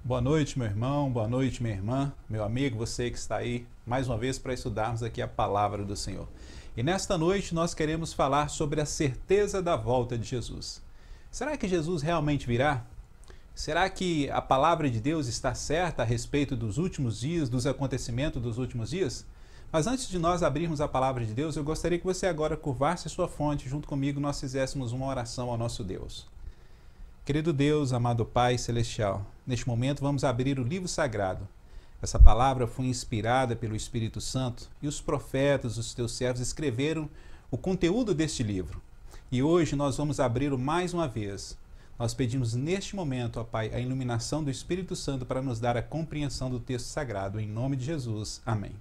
Boa noite, meu irmão, boa noite, minha irmã, meu amigo, você que está aí mais uma vez para estudarmos aqui a palavra do Senhor. E nesta noite nós queremos falar sobre a certeza da volta de Jesus. Será que Jesus realmente virá? Será que a palavra de Deus está certa a respeito dos últimos dias, dos acontecimentos dos últimos dias? Mas antes de nós abrirmos a palavra de Deus, eu gostaria que você agora curvasse sua fronte, junto comigo nós fizéssemos uma oração ao nosso Deus. Querido Deus, amado Pai Celestial, neste momento vamos abrir o livro sagrado. Essa palavra foi inspirada pelo Espírito Santo e os profetas, os teus servos, escreveram o conteúdo deste livro. E hoje nós vamos abri-lo mais uma vez. Nós pedimos neste momento, ó Pai, a iluminação do Espírito Santo para nos dar a compreensão do texto sagrado. Em nome de Jesus. Amém.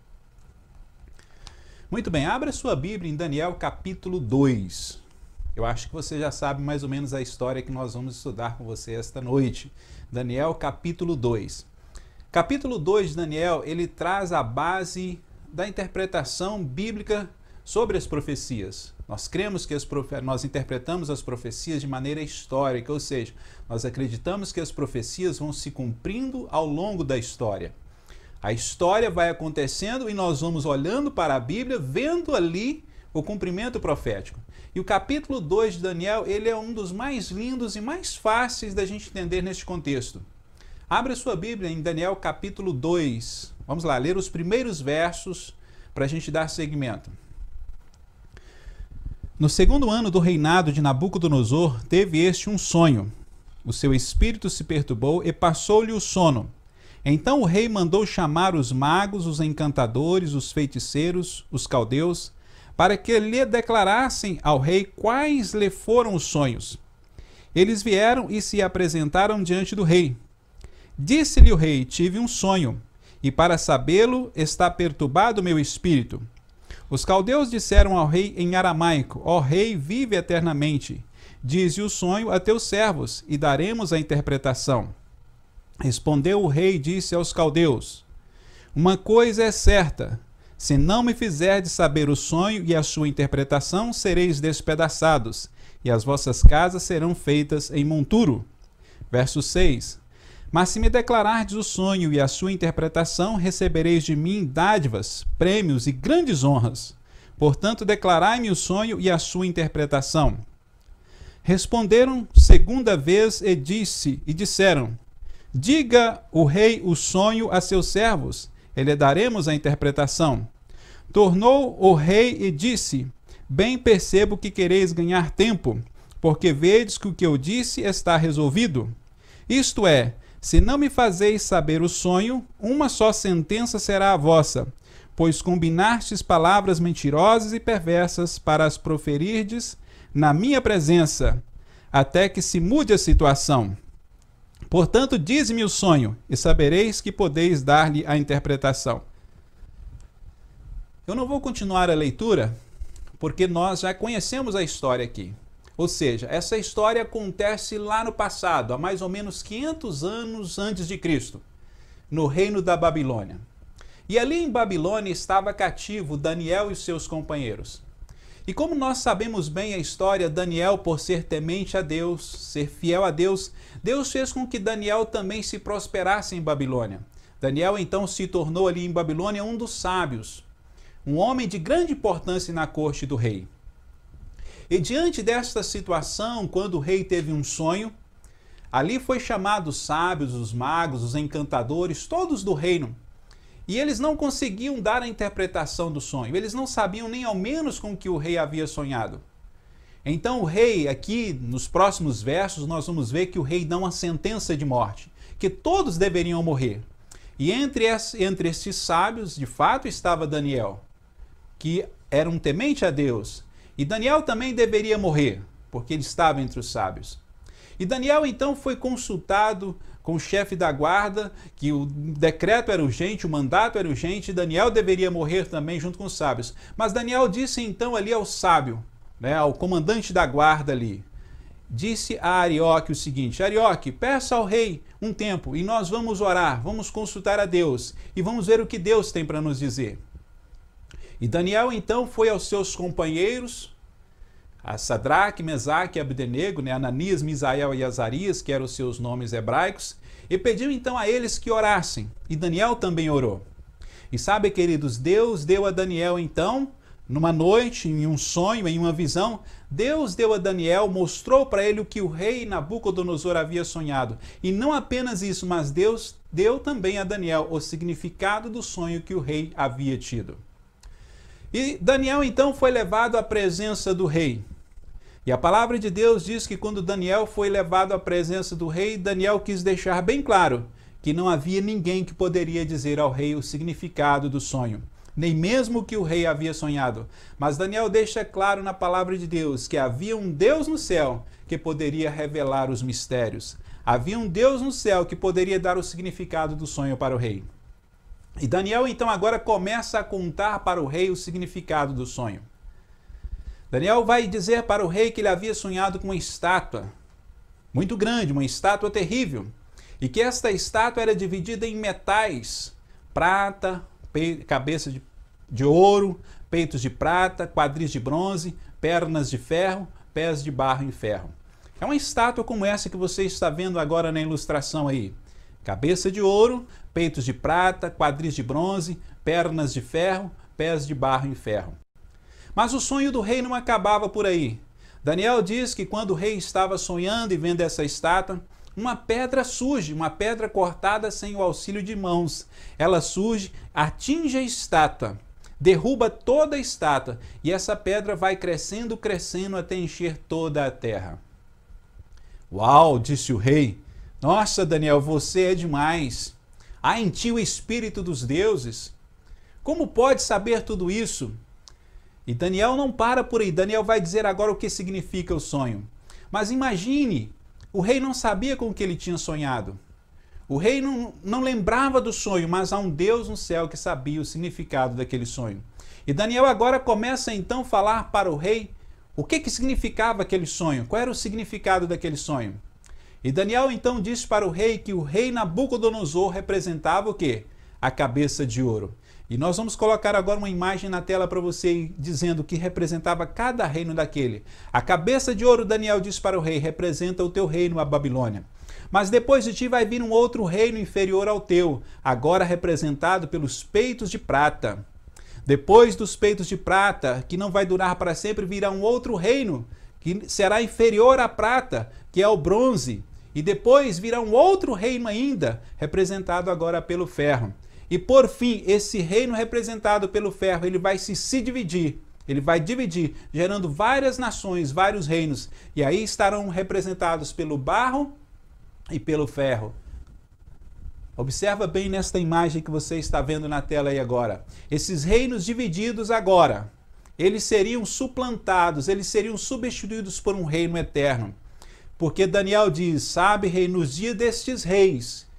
Muito bem, abra sua Bíblia em Daniel capítulo 2. Eu acho que você já sabe mais ou menos a história que nós vamos estudar com você esta noite. Daniel capítulo 2. Capítulo 2 de Daniel, ele traz a base da interpretação bíblica sobre as profecias. Nós cremos que nós interpretamos as profecias de maneira histórica, ou seja, nós acreditamos que as profecias vão se cumprindo ao longo da história. A história vai acontecendo e nós vamos olhando para a Bíblia, vendo ali o cumprimento profético. E o capítulo 2 de Daniel, ele é um dos mais lindos e mais fáceis da gente entender neste contexto. Abra sua Bíblia em Daniel capítulo 2. Vamos lá, ler os primeiros versos para a gente dar seguimento. No segundo ano do reinado de Nabucodonosor, teve este um sonho. O seu espírito se perturbou e passou-lhe o sono. Então o rei mandou chamar os magos, os encantadores, os feiticeiros, os caldeus, para que lhe declarassem ao rei quais lhe foram os sonhos. Eles vieram e se apresentaram diante do rei. Disse-lhe o rei: tive um sonho, e para sabê-lo está perturbado meu espírito. Os caldeus disseram ao rei em aramaico: ó rei, vive eternamente. Dize o sonho a teus servos, e daremos a interpretação. Respondeu o rei e disse aos caldeus: uma coisa é certa, se não me fizerdes saber o sonho e a sua interpretação, sereis despedaçados, e as vossas casas serão feitas em monturo. Verso 6. Mas se me declarardes o sonho e a sua interpretação, recebereis de mim dádivas, prêmios e grandes honras. Portanto, declarai-me o sonho e a sua interpretação. Responderam segunda vez e disseram: diga o rei o sonho a seus servos, e lhe daremos a interpretação. Tornou o rei e disse: bem percebo que quereis ganhar tempo, porque vedes que o que eu disse está resolvido. Isto é, se não me fazeis saber o sonho, uma só sentença será a vossa, pois combinastes palavras mentirosas e perversas para as proferirdes na minha presença, até que se mude a situação. Portanto, dize-me o sonho, e sabereis que podeis dar-lhe a interpretação. Eu não vou continuar a leitura, porque nós já conhecemos a história aqui. Ou seja, essa história acontece lá no passado, há mais ou menos 500 anos antes de Cristo, no reino da Babilônia. E ali em Babilônia estava cativo Daniel e seus companheiros. E como nós sabemos bem a história, Daniel, por ser temente a Deus, ser fiel a Deus, Deus fez com que Daniel também se prosperasse em Babilônia. Daniel então se tornou ali em Babilônia um dos sábios, um homem de grande importância na corte do rei. E diante desta situação, quando o rei teve um sonho, ali foi chamado os sábios, os magos, os encantadores, todos do reino. E eles não conseguiam dar a interpretação do sonho. Eles não sabiam nem ao menos com que o rei havia sonhado. Então o rei, aqui nos próximos versos, nós vamos ver que o rei dá uma sentença de morte, que todos deveriam morrer. E entre esses sábios, de fato, estava Daniel, que era um temente a Deus. E Daniel também deveria morrer, porque ele estava entre os sábios. E Daniel então foi consultado com o chefe da guarda, que o decreto era urgente, o mandato era urgente, e Daniel deveria morrer também junto com os sábios. Mas Daniel disse então ali ao sábio, ao comandante da guarda ali, disse a Arioque o seguinte: Arioque, peça ao rei um tempo e nós vamos orar, vamos consultar a Deus e vamos ver o que Deus tem para nos dizer. E Daniel então foi aos seus companheiros, a Sadraque, Mesaque e Abdenego, Ananias, Misael e Azarias, que eram os seus nomes hebraicos, e pediu então a eles que orassem, e Daniel também orou. E sabe, queridos, Deus deu a Daniel então, numa noite, em um sonho, em uma visão, Deus deu a Daniel, mostrou para ele o que o rei Nabucodonosor havia sonhado. E não apenas isso, mas Deus deu também a Daniel o significado do sonho que o rei havia tido. E Daniel então foi levado à presença do rei. E a palavra de Deus diz que quando Daniel foi levado à presença do rei, Daniel quis deixar bem claro que não havia ninguém que poderia dizer ao rei o significado do sonho, nem mesmo o que o rei havia sonhado. Mas Daniel deixa claro na palavra de Deus que havia um Deus no céu que poderia revelar os mistérios. Havia um Deus no céu que poderia dar o significado do sonho para o rei. E Daniel então agora começa a contar para o rei o significado do sonho. Daniel vai dizer para o rei que ele havia sonhado com uma estátua muito grande, uma estátua terrível, e que esta estátua era dividida em metais, prata, cabeça de ouro, peitos de prata, quadris de bronze, pernas de ferro, pés de barro em ferro. É uma estátua como essa que você está vendo agora na ilustração aí. Cabeça de ouro, peitos de prata, quadris de bronze, pernas de ferro, pés de barro em ferro. Mas o sonho do rei não acabava por aí. Daniel diz que quando o rei estava sonhando e vendo essa estátua, uma pedra surge, uma pedra cortada sem o auxílio de mãos. Ela surge, atinge a estátua, derruba toda a estátua e essa pedra vai crescendo, crescendo até encher toda a terra. Uau, disse o rei. Nossa, Daniel, você é demais. Há em ti o espírito dos deuses. Como pode saber tudo isso? E Daniel não para por aí. Daniel vai dizer agora o que significa o sonho. Mas imagine, o rei não sabia com o que ele tinha sonhado. O rei não lembrava do sonho, mas há um Deus no céu que sabia o significado daquele sonho. E Daniel agora começa então a falar para o rei o que significava aquele sonho, qual era o significado daquele sonho. E Daniel então disse para o rei que o rei Nabucodonosor representava o quê? A cabeça de ouro. E nós vamos colocar agora uma imagem na tela para você dizendo que representava cada reino daquele. A cabeça de ouro, Daniel diz para o rei, representa o teu reino, a Babilônia. Mas depois de ti vai vir um outro reino inferior ao teu, agora representado pelos peitos de prata. Depois dos peitos de prata, que não vai durar para sempre, virá um outro reino, que será inferior à prata, que é o bronze. E depois virá um outro reino ainda, representado agora pelo ferro. E por fim, esse reino representado pelo ferro, ele vai se dividir. Ele vai dividir, gerando várias nações, vários reinos. E aí estarão representados pelo barro e pelo ferro. Observa bem nesta imagem que você está vendo na tela aí agora. Esses reinos divididos agora, eles seriam suplantados, eles seriam substituídos por um reino eterno. Porque Daniel diz, sabe, rei, nos dias destes reis.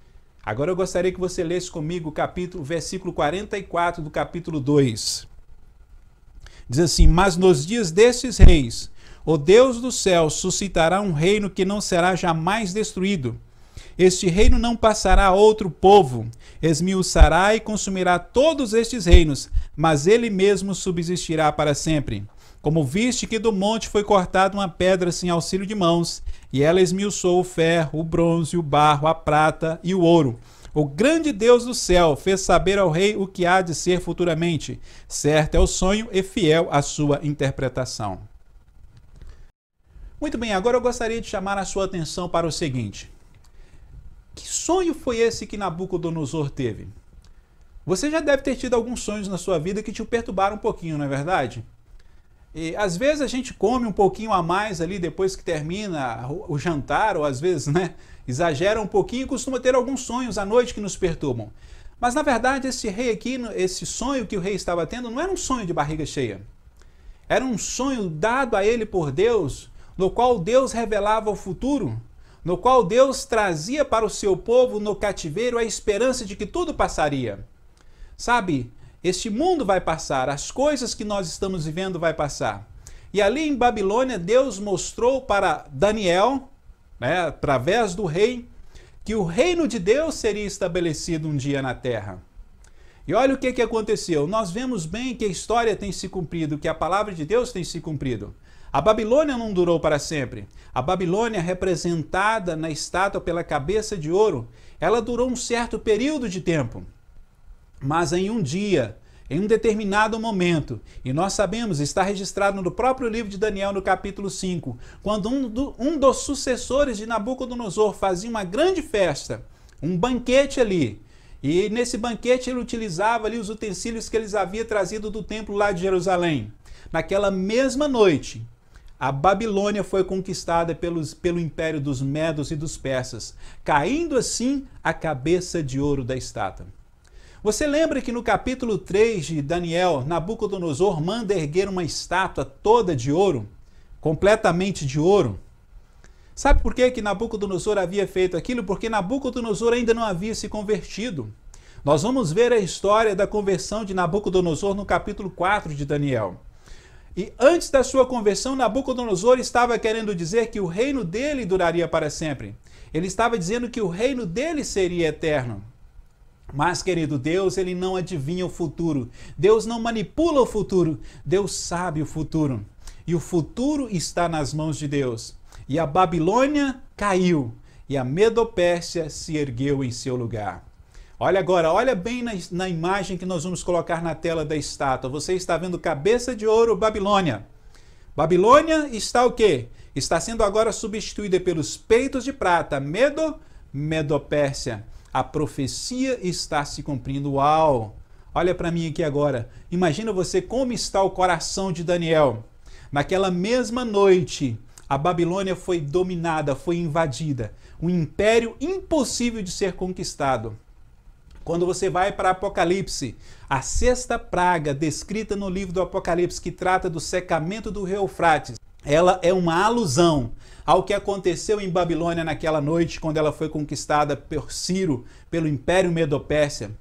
Agora eu gostaria que você lesse comigo o versículo 44 do capítulo 2. Diz assim, mas nos dias destes reis, o Deus do céu suscitará um reino que não será jamais destruído. Este reino não passará a outro povo, esmiuçará e consumirá todos estes reinos, mas ele mesmo subsistirá para sempre. Como viste que do monte foi cortada uma pedra sem auxílio de mãos, e ela esmiuçou o ferro, o bronze, o barro, a prata e o ouro. O grande Deus do céu fez saber ao rei o que há de ser futuramente. Certo é o sonho e fiel a sua interpretação. Muito bem, agora eu gostaria de chamar a sua atenção para o seguinte. Que sonho foi esse que Nabucodonosor teve? Você já deve ter tido alguns sonhos na sua vida que te perturbaram um pouquinho, não é verdade? E às vezes a gente come um pouquinho a mais ali depois que termina o jantar, ou às vezes, exagera um pouquinho e costuma ter alguns sonhos à noite que nos perturbam. Mas na verdade esse rei aqui, esse sonho que o rei estava tendo, não era um sonho de barriga cheia. Era um sonho dado a ele por Deus, no qual Deus revelava o futuro, no qual Deus trazia para o seu povo no cativeiro a esperança de que tudo passaria. Sabe, este mundo vai passar, as coisas que nós estamos vivendo vai passar. E ali em Babilônia, Deus mostrou para Daniel, através do rei, que o reino de Deus seria estabelecido um dia na terra. E olha o que aconteceu. Nós vemos bem que a história tem se cumprido, que a palavra de Deus tem se cumprido. A Babilônia não durou para sempre. A Babilônia, representada na estátua pela cabeça de ouro, Ela durou um certo período de tempo, mas em um dia, em um determinado momento, e nós sabemos, está registrado no próprio livro de Daniel, no capítulo 5, quando um dos sucessores de Nabucodonosor fazia uma grande festa, um banquete ali, e nesse banquete ele utilizava ali os utensílios que eles haviam trazido do templo lá de Jerusalém. Naquela mesma noite, a Babilônia foi conquistada pelo império dos Medos e dos Persas, caindo assim a cabeça de ouro da estátua. Você lembra que no capítulo 3 de Daniel, Nabucodonosor manda erguer uma estátua toda de ouro, completamente de ouro? Sabe por que Nabucodonosor havia feito aquilo? Porque Nabucodonosor ainda não havia se convertido. Nós vamos ver a história da conversão de Nabucodonosor no capítulo 4 de Daniel. E antes da sua conversão, Nabucodonosor estava querendo dizer que o reino dele duraria para sempre. Ele estava dizendo que o reino dele seria eterno. Mas, querido, Deus, ele não adivinha o futuro. Deus não manipula o futuro. Deus sabe o futuro. E o futuro está nas mãos de Deus. E a Babilônia caiu. E a Medo-Pérsia se ergueu em seu lugar. Olha agora, olha bem na imagem que nós vamos colocar na tela da estátua. Você está vendo cabeça de ouro, Babilônia. Babilônia está o quê? Está sendo agora substituída pelos peitos de prata. Medo-Pérsia. A profecia está se cumprindo. Uau! Olha para mim aqui agora. Imagina você como está o coração de Daniel. Naquela mesma noite, a Babilônia foi dominada, foi invadida. Um império impossível de ser conquistado. Quando você vai para Apocalipse, a sexta praga descrita no livro do Apocalipse, que trata do secamento do rio Eufrates, ela é uma alusão ao que aconteceu em Babilônia naquela noite, quando ela foi conquistada por Ciro, pelo Império Medo-Pérsia.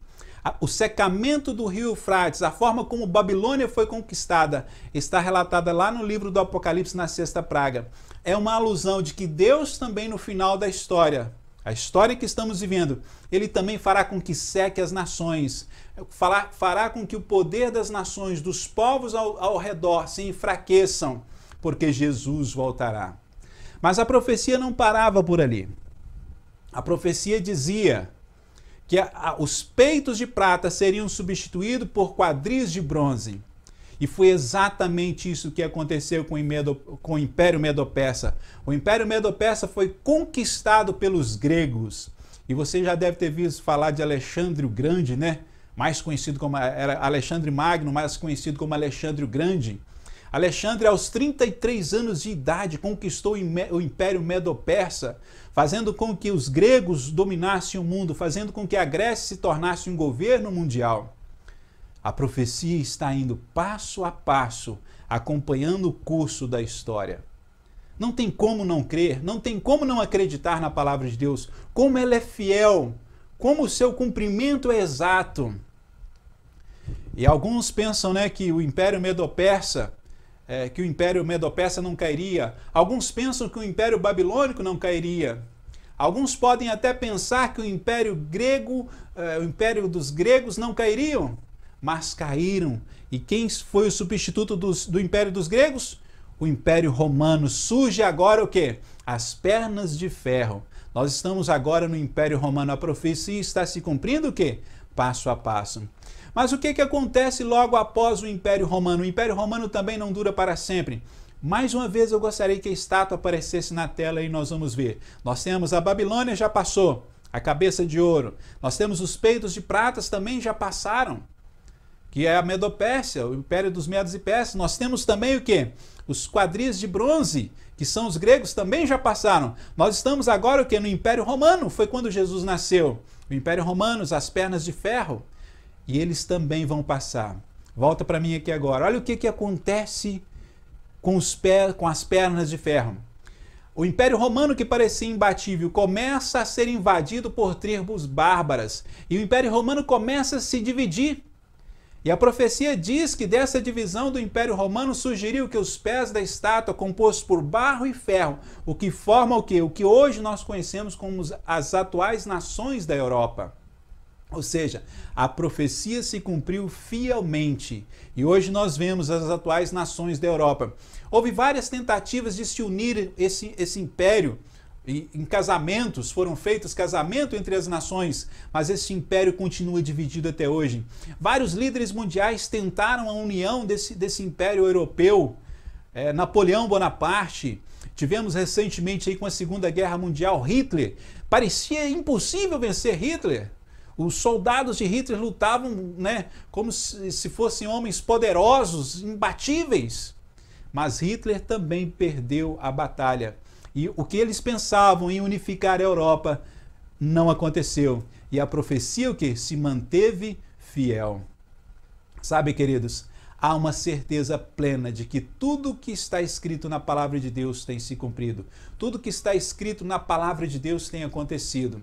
O secamento do rio Eufrates, a forma como Babilônia foi conquistada, está relatada lá no livro do Apocalipse, na sexta praga. É uma alusão de que Deus também, no final da história, a história que estamos vivendo, ele também fará com que seque as nações, fará com que o poder das nações, dos povos ao redor se enfraqueçam, porque Jesus voltará. Mas a profecia não parava por ali. A profecia dizia que os peitos de prata seriam substituídos por quadris de bronze. E foi exatamente isso que aconteceu com o Império Medo-Persa. O Império Medo-Persa foi conquistado pelos gregos. E você já deve ter visto falar de Alexandre o Grande, né? Mais conhecido como era Alexandre Magno, mais conhecido como Alexandre o Grande. Alexandre, aos 33 anos de idade, conquistou o Império Medo-Persa, fazendo com que os gregos dominassem o mundo, fazendo com que a Grécia se tornasse um governo mundial. A profecia está indo passo a passo, acompanhando o curso da história. Não tem como não crer, não tem como não acreditar na palavra de Deus, como ela é fiel, como o seu cumprimento é exato. E alguns pensam, né, que o Império Medo-Persa não cairia. Alguns pensam que o Império Babilônico não cairia. Alguns podem até pensar que o Império Grego, o Império dos gregos não cairiam. Mas caíram. E quem foi o substituto do Império dos gregos? O Império Romano. Surge agora o quê? As pernas de ferro. Nós estamos agora no Império Romano. A profecia está se cumprindo o quê? Passo a passo. Mas o que acontece logo após o Império Romano? O Império Romano também não dura para sempre. Mais uma vez eu gostaria que a estátua aparecesse na tela e nós vamos ver. Nós temos a Babilônia, já passou. A cabeça de ouro. Nós temos os peitos de pratas, também já passaram, que é a Medo-Pérsia, o Império dos Medos e Persas. Nós temos também o quê? Os quadris de bronze, que são os gregos, também já passaram. Nós estamos agora o quê? No Império Romano, foi quando Jesus nasceu. O Império Romano, as pernas de ferro, e eles também vão passar. Volta para mim aqui agora. Olha o que acontece com as pernas de ferro. O Império Romano, que parecia imbatível, começa a ser invadido por tribos bárbaras. E o Império Romano começa a se dividir. E a profecia diz que dessa divisão do Império Romano surgiria que os pés da estátua, compostos por barro e ferro, o que forma o quê? O que hoje nós conhecemos como as atuais nações da Europa. Ou seja, a profecia se cumpriu fielmente. E hoje nós vemos as atuais nações da Europa. Houve várias tentativas de se unir esse império E em casamentos, foram feitos casamentos entre as nações, mas esse império continua dividido até hoje. Vários líderes mundiais tentaram a união desse império europeu. Napoleão Bonaparte, tivemos recentemente aí com a Segunda Guerra Mundial, Hitler. Parecia impossível vencer Hitler. Os soldados de Hitler lutavam, né, como se fossem homens poderosos, imbatíveis. Mas Hitler também perdeu a batalha. E o que eles pensavam em unificar a Europa não aconteceu. E a profecia o que? Se manteve fiel. Sabe, queridos, há uma certeza plena de que tudo que está escrito na palavra de Deus tem se cumprido. Tudo que está escrito na palavra de Deus tem acontecido.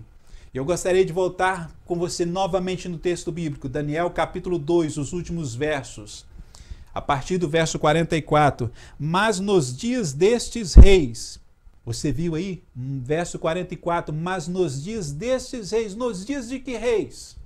Eu gostaria de voltar com você novamente no texto bíblico, Daniel capítulo 2, os últimos versos. A partir do verso 44. Mas nos dias destes reis... Você viu aí, verso 44, mas nos dias destes reis, nos dias de que reis?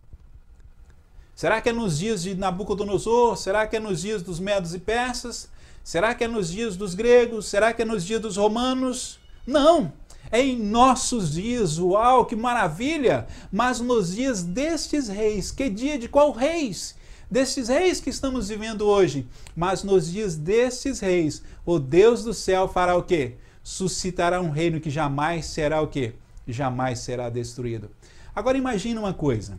Será que é nos dias de Nabucodonosor? Será que é nos dias dos medos e persas? Será que é nos dias dos gregos? Será que é nos dias dos romanos? Não, é em nossos dias, uau, que maravilha! Mas nos dias destes reis, que dia de qual reis? Destes reis que estamos vivendo hoje. Mas nos dias destes reis, o Deus do céu fará o quê? Suscitará um reino que jamais será o quê? Jamais será destruído. Agora imagine uma coisa.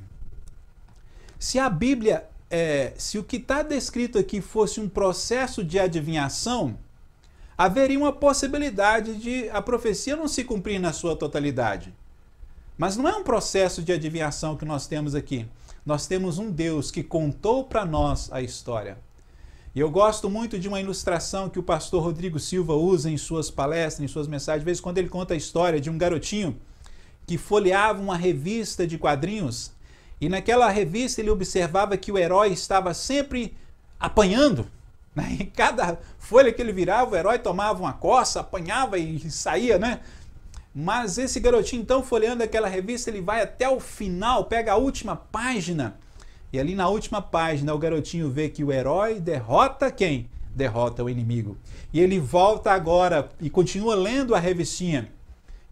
Se a Bíblia, se o que está descrito aqui fosse um processo de adivinhação, haveria uma possibilidade de a profecia não se cumprir na sua totalidade. Mas não é um processo de adivinhação que nós temos aqui. Nós temos um Deus que contou para nós a história. E eu gosto muito de uma ilustração que o pastor Rodrigo Silva usa em suas palestras, em suas mensagens. De vez em quando ele conta a história de um garotinho que folheava uma revista de quadrinhos e naquela revista ele observava que o herói estava sempre apanhando. Né? Em cada folha que ele virava, o herói tomava uma coça, apanhava e saía, né? Mas esse garotinho, então, folheando aquela revista, ele vai até o final, pega a última página. E ali na última página o garotinho vê que o herói derrota quem? Derrota o inimigo. E ele volta agora e continua lendo a revistinha.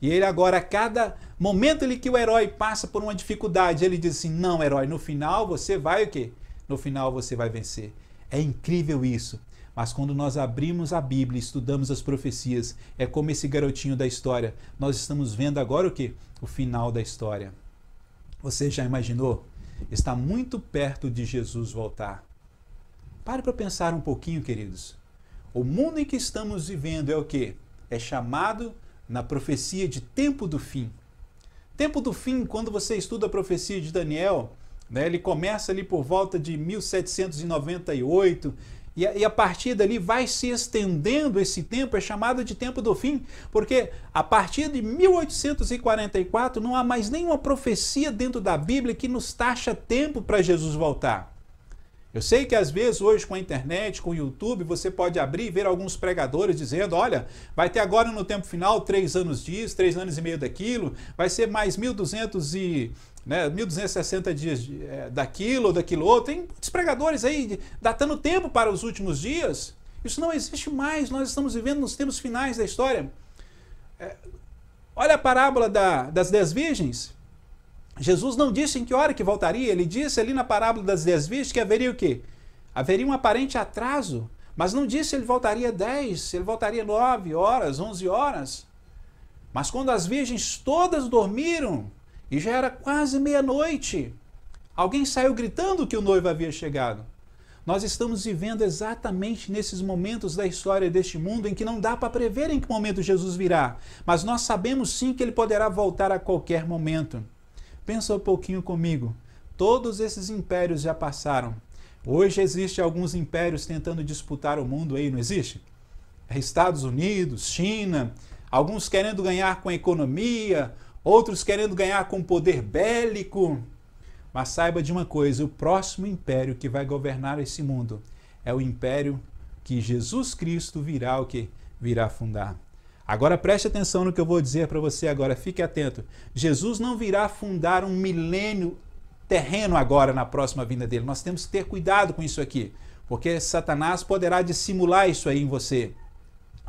E ele agora, a cada momento ali que o herói passa por uma dificuldade, ele diz assim, não, herói, no final você vai o quê? No final você vai vencer. É incrível isso. Mas quando nós abrimos a Bíblia e estudamos as profecias, é como esse garotinho da história. Nós estamos vendo agora o quê? O final da história. Você já imaginou? Está muito perto de Jesus voltar. Pare para pensar um pouquinho, queridos. O mundo em que estamos vivendo é o quê? É chamado na profecia de tempo do fim. Tempo do fim, quando você estuda a profecia de Daniel, né, ele começa ali por volta de 1798, e a partir dali vai se estendendo esse tempo, é chamado de tempo do fim, porque a partir de 1844 não há mais nenhuma profecia dentro da Bíblia que nos taxa tempo para Jesus voltar. Eu sei que às vezes hoje com a internet, com o YouTube, você pode abrir e ver alguns pregadores dizendo, olha, vai ter agora no tempo final 3 anos disso, 3 anos e meio daquilo, vai ser mais 1260 dias daquilo ou daquilo outro. Tem muitos pregadores aí datando tempo para os últimos dias. Isso não existe mais, nós estamos vivendo nos tempos finais da história. Olha a parábola das 10 virgens. Jesus não disse em que hora que voltaria, ele disse ali na parábola das 10 virgens que haveria o quê? Haveria um aparente atraso, mas não disse se ele voltaria 10, se ele voltaria 9 horas, 11 horas. Mas quando as virgens todas dormiram, e já era quase meia-noite, alguém saiu gritando que o noivo havia chegado. Nós estamos vivendo exatamente nesses momentos da história deste mundo em que não dá para prever em que momento Jesus virá, mas nós sabemos sim que ele poderá voltar a qualquer momento. Pensa um pouquinho comigo. Todos esses impérios já passaram. Hoje existem alguns impérios tentando disputar o mundo aí, não existe? Estados Unidos, China, alguns querendo ganhar com a economia, outros querendo ganhar com poder bélico. Mas saiba de uma coisa, o próximo império que vai governar esse mundo é o império que Jesus Cristo virá o quê? Virá fundar. Agora preste atenção no que eu vou dizer para você agora, fique atento. Jesus não virá fundar um milênio terreno agora na próxima vinda dele. Nós temos que ter cuidado com isso aqui, porque Satanás poderá dissimular isso aí em você.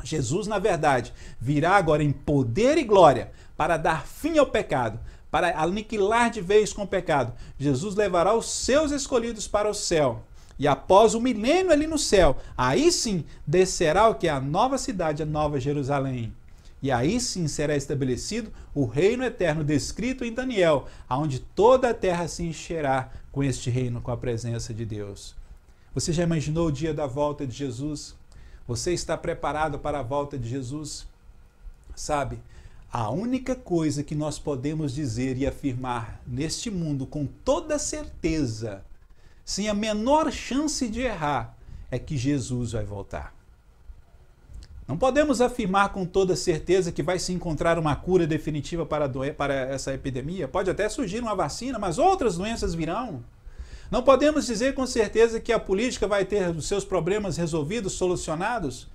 Jesus, na verdade, virá agora em poder e glória para dar fim ao pecado, para aniquilar de vez com o pecado. Jesus levará os seus escolhidos para o céu. E após o milênio ali no céu, aí sim descerá o que? A nova cidade, a nova Jerusalém. E aí sim será estabelecido o reino eterno descrito em Daniel, onde toda a terra se encherá com este reino, com a presença de Deus. Você já imaginou o dia da volta de Jesus? Você está preparado para a volta de Jesus? Sabe, a única coisa que nós podemos dizer e afirmar neste mundo com toda certeza, sem a menor chance de errar, é que Jesus vai voltar. Não podemos afirmar com toda certeza que vai se encontrar uma cura definitiva para essa epidemia. Pode até surgir uma vacina, mas outras doenças virão. Não podemos dizer com certeza que a política vai ter os seus problemas resolvidos, solucionados,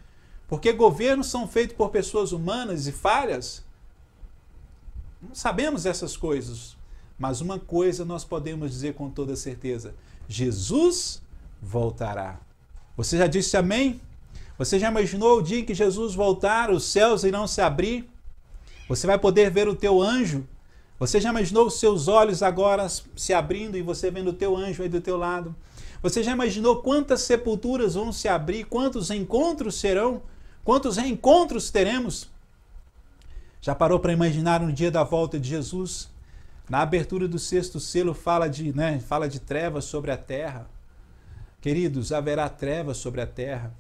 porque governos são feitos por pessoas humanas e falhas. Não sabemos essas coisas, mas uma coisa nós podemos dizer com toda certeza: Jesus voltará. Você já disse amém? Você já imaginou o dia em que Jesus voltar, os céus irão se abrir? Você vai poder ver o teu anjo? Você já imaginou os seus olhos agora se abrindo e você vendo o teu anjo aí do teu lado? Você já imaginou quantas sepulturas vão se abrir? Quantos encontros serão? Quantos reencontros teremos? Já parou para imaginar no dia da volta de Jesus? Na abertura do 6º selo fala de trevas sobre a terra. Queridos, haverá trevas sobre a terra.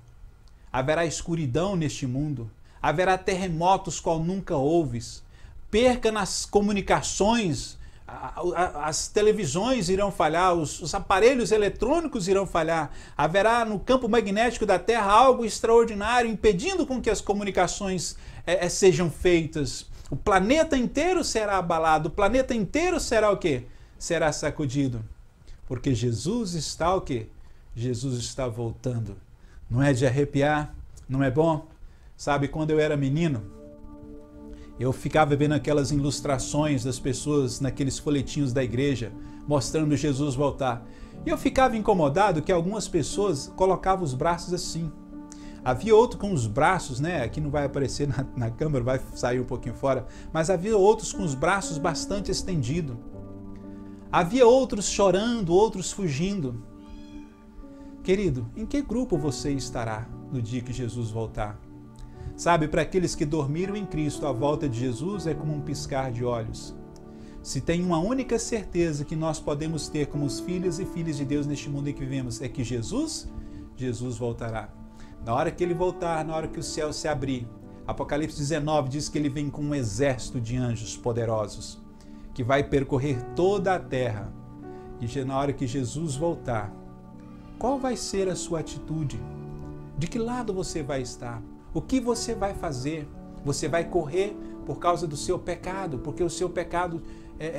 Haverá escuridão neste mundo. Haverá terremotos qual nunca houves. Perca nas comunicações, as televisões irão falhar, os aparelhos eletrônicos irão falhar. Haverá no campo magnético da Terra algo extraordinário, impedindo com que as comunicações sejam feitas. O planeta inteiro será abalado, o planeta inteiro será o quê? Será sacudido. Porque Jesus está o quê? Jesus está voltando. Não é de arrepiar? Não é bom? Sabe, quando eu era menino, eu ficava vendo aquelas ilustrações das pessoas naqueles folhetinhos da igreja, mostrando Jesus voltar. E eu ficava incomodado que algumas pessoas colocavam os braços assim. Havia outro com os braços, aqui não vai aparecer na câmera, vai sair um pouquinho fora, mas havia outros com os braços bastante estendidos. Havia outros chorando, outros fugindo. Querido, em que grupo você estará no dia que Jesus voltar? Sabe, para aqueles que dormiram em Cristo, a volta de Jesus é como um piscar de olhos. Se tem uma única certeza que nós podemos ter como os filhos e filhas de Deus neste mundo em que vivemos, é que Jesus voltará. Na hora que Ele voltar, na hora que o céu se abrir, Apocalipse 19 diz que Ele vem com um exército de anjos poderosos, que vai percorrer toda a terra. E na hora que Jesus voltar, qual vai ser a sua atitude? De que lado você vai estar? O que você vai fazer? Você vai correr por causa do seu pecado, porque o seu pecado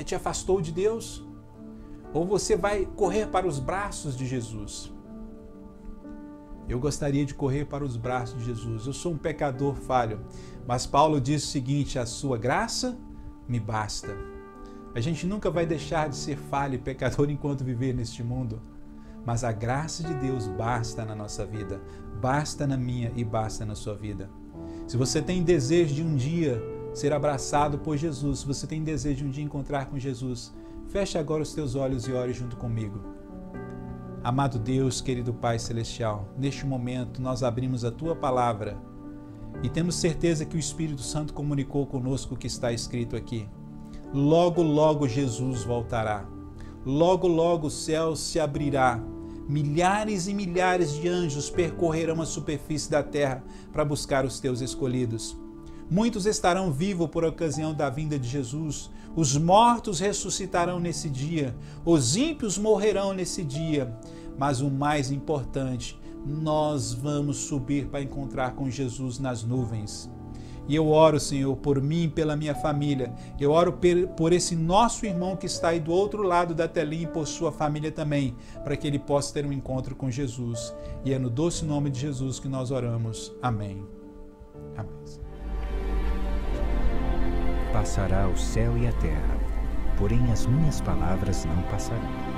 te afastou de Deus? Ou você vai correr para os braços de Jesus? Eu gostaria de correr para os braços de Jesus. Eu sou um pecador falho, mas Paulo diz o seguinte: a sua graça me basta. A gente nunca vai deixar de ser falho e pecador enquanto viver neste mundo. Mas a graça de Deus basta na nossa vida, basta na minha e basta na sua vida. Se você tem desejo de um dia ser abraçado por Jesus, se você tem desejo de um dia encontrar com Jesus, feche agora os teus olhos e ore junto comigo. Amado Deus, querido Pai Celestial, neste momento nós abrimos a Tua Palavra e temos certeza que o Espírito Santo comunicou conosco o que está escrito aqui. Logo, logo Jesus voltará. Logo, logo o céu se abrirá. Milhares e milhares de anjos percorrerão a superfície da terra para buscar os teus escolhidos. Muitos estarão vivos por ocasião da vinda de Jesus. Os mortos ressuscitarão nesse dia. Os ímpios morrerão nesse dia. Mas o mais importante, nós vamos subir para encontrar com Jesus nas nuvens. E eu oro, Senhor, por mim e pela minha família. Eu oro por esse nosso irmão que está aí do outro lado da telinha e por sua família também, para que ele possa ter um encontro com Jesus. E é no doce nome de Jesus que nós oramos. Amém. Amém. Passará o céu e a terra, porém as minhas palavras não passarão.